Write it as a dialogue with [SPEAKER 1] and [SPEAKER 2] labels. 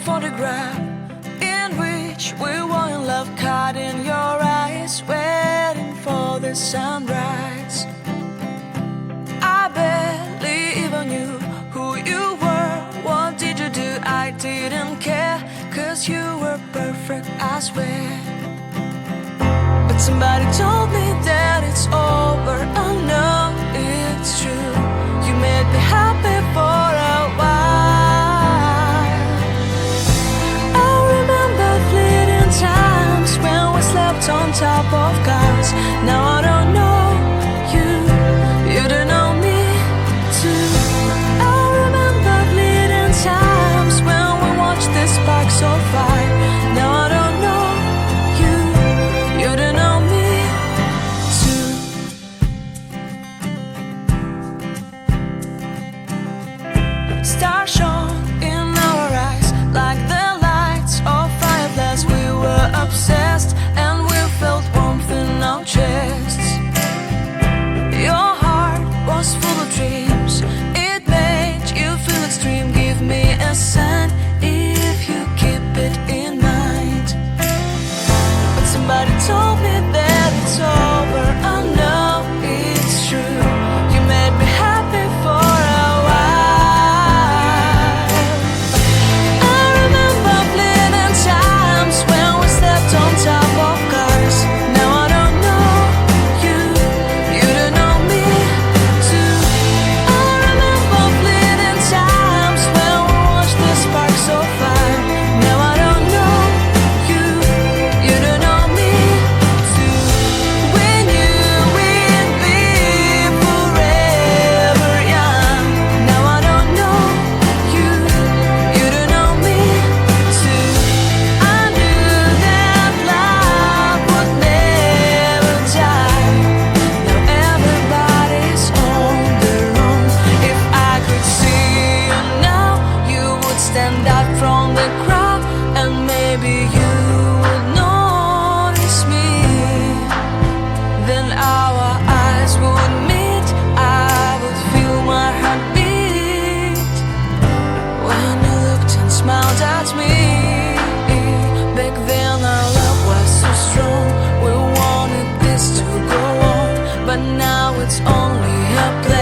[SPEAKER 1] photograph in which we were in love, caught in your eyes, waiting for the sunrise. I barely even knew who you were. What did you do? I didn't care, 'cause you were perfect, I swear. But somebody told me that it's over. I know it's true. You made me happy for a while. I remember fleeting times when we slept on top of cars. Now I don't know you, you don't know me too. I remember fleeting times when we watched the sparks of fire. Now I don't know you, you don't know me too. Stars shone in our eyes like the lights of fireflies. We were obsessed and we felt warmth in our chests. Your heart was full of dreams. It made you feel extreme. Give me a sign if you keep it in mind. But somebody told me that it's over. I know it's true. You made me happy for a while. I remember fleeting times when we slept on top of cars. Now I don't know you, you don't know me too. I remember fleeting times when we watched the sparks of fire. Now I don't know you, you don't know me too. We knew we'd be forever young. Now I don't know you, you don't know me too. I knew that love would never die. Now everybody's on their own. If I could see you now, you would stand out from the crowd, and maybe you would notice me. Then our eyes would meet. I would feel my heart beat when you looked and smiled at me. Back then our love was so strong. We wanted this to go on, but now it's only a play.